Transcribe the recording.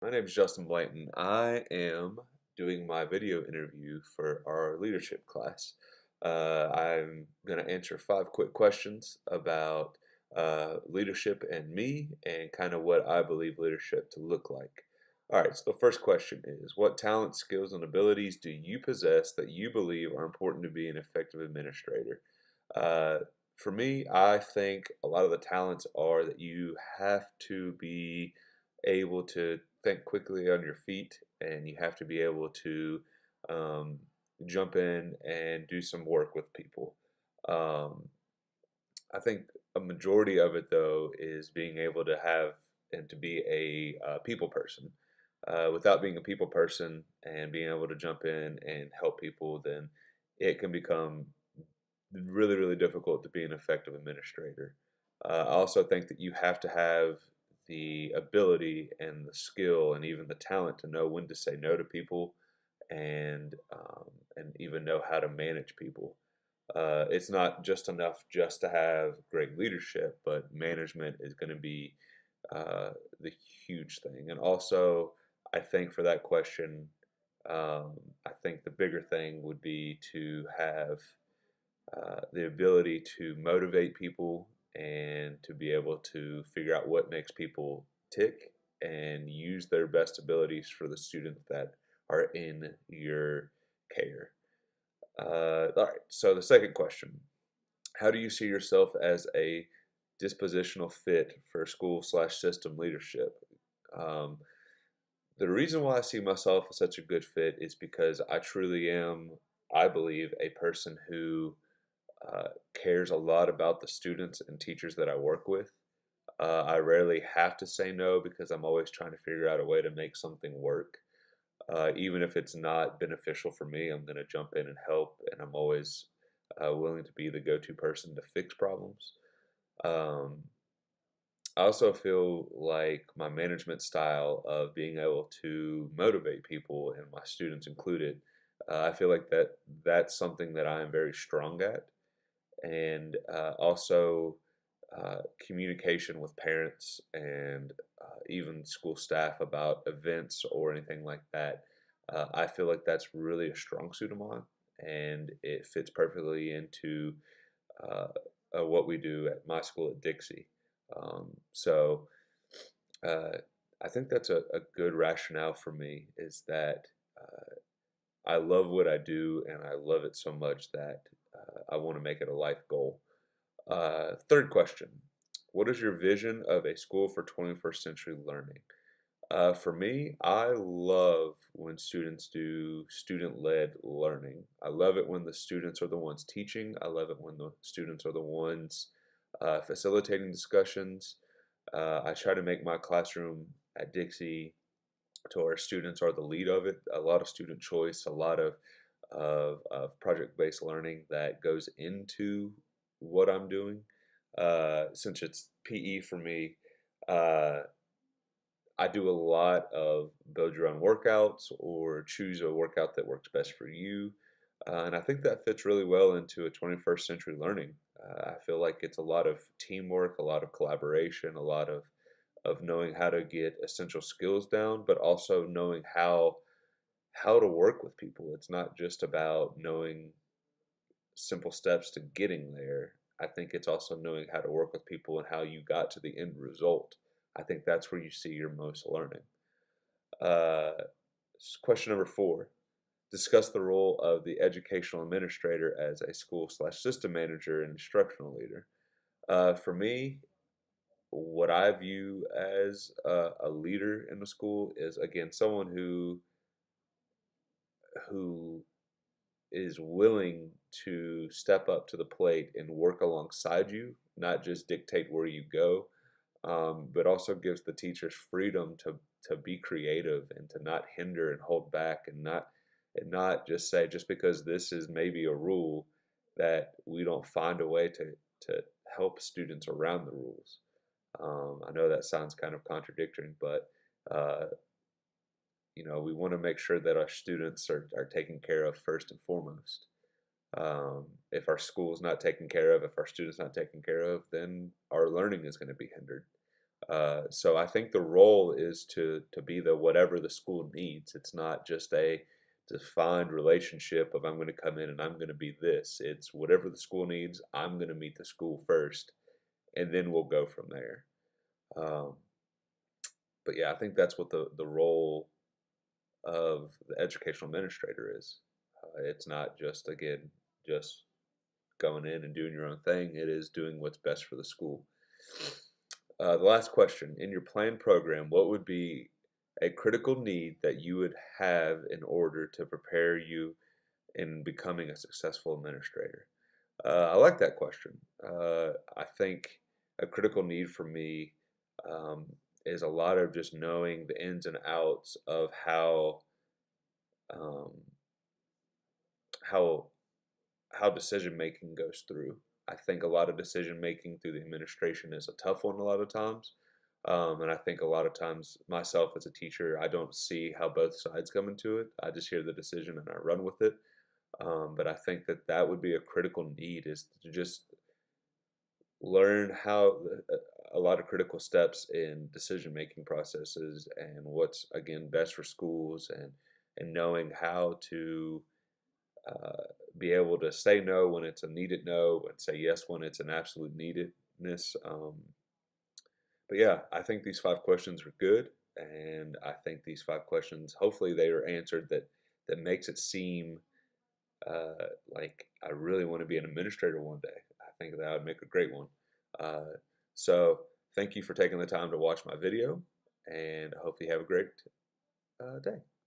My name is Justin Blanton. I am doing my video interview for our leadership class. I'm going to answer 5 quick questions about leadership and me and kind of what I believe leadership to look like. All right, so the first question is, what talents, skills, and abilities do you possess that you believe are important to be an effective administrator? Uh, for me, I think a lot of the talents are that you have to be able to think quickly on your feet, and you have to be able to um, jump in and do some work with people. Um, I think a majority of it, though, is being able to have and to be a people person. Without being a people person and being able to jump in and help people, then it can become really, really difficult to be an effective administrator. I also think that you have to have the ability and the skill and even the talent to know when to say no to people and even know how to manage people. It's not just enough just to have great leadership, but management is going to be the huge thing. And also, I think for that question, I think the bigger thing would be to have the ability to motivate people and to be able to figure out what makes people tick and use their best abilities for the students that are in your care. All right, so the second question, how do you see yourself as a dispositional fit for school/system leadership? Um, the reason why I see myself as such a good fit is because I truly am, I believe, a person who cares a lot about the students and teachers that I work with. I rarely have to say no because I'm always trying to figure out a way to make something work. Even if it's not beneficial for me, I'm going to jump in and help, and I'm always willing to be the go to person to fix problems. Um, I also feel like my management style of being able to motivate people, and my students included, I feel like that's something that I am very strong at, and also communication with parents and even school staff about events or anything like that. I feel like that's really a strong suit of mine, and it fits perfectly into uh, what we do at my school at Dixie. So uh, I think that's a good rationale for me is that I love what I do and I love it so much that I want to make it a life goal. Third question, what is your vision of a school for 21st century learning? For me, I love when students do student-led learning. I love it when the students are the ones teaching. I love it when the students are the ones facilitating discussions. I try to make my classroom at Dixie to where students are the lead of it. A lot of student choice, a lot of project-based learning that goes into what I'm doing. Since it's PE for me, uh, I do a lot of build your own workouts or choose a workout that works best for you. And I think that fits really well into a 21st century learning. I feel like it's a lot of teamwork, a lot of collaboration, a lot of knowing how to get essential skills down, but also knowing how to work with people. It's not just about knowing simple steps to getting there. I think it's also knowing how to work with people and how you got to the end result. I think that's where you see your most learning. Uh, Question number 4. Discuss the role of the educational administrator as a school/system manager and instructional leader. For me, what I view as a leader in the school is again someone who is willing to step up to the plate and work alongside you, not just dictate where you go, but also gives the teachers freedom to be creative and to not hinder and hold back and not just say just because this is maybe a rule that we don't find a way to help students around the rules. I know that sounds kind of contradictory, but uh, we want to make sure that our students are taken care of first and foremost. If our school's not taken care of, if our students not taken care of, then our learning is going to be hindered. So I think the role is to be the whatever the school needs. It's not just a defined relationship of I'm going to come in and I'm going to be this. It's whatever the school needs. I'm going to meet the school first, and then we'll go from there. Um, but yeah, I think that's what the role of the educational administrator is. It's not just again just going in and doing your own thing. It is doing what's best for the school. The last question: in your planned program, what would be a critical need that you would have in order to prepare you in becoming a successful administrator? I like that question. I think a critical need for me um, is a lot of just knowing the ins and outs of um, how how decision making goes through. I think a lot of decision making through the administration is a tough one a lot of times. And I think a lot of times myself as a teacher, I don't see how both sides come into it. I just hear the decision and I run with it. But I think that that would be a critical need is to just learn how a lot of critical steps in decision making processes and what's again best for schools and knowing how to uh, be able to say no when it's a needed no and say yes when it's an absolute neededness. But yeah, I think these 5 questions are good, and I think these 5 questions, hopefully, they are answered that makes it seem like I really want to be an administrator one day. I think that would make a great one. Uh, so thank you for taking the time to watch my video, and I hope you have a great day.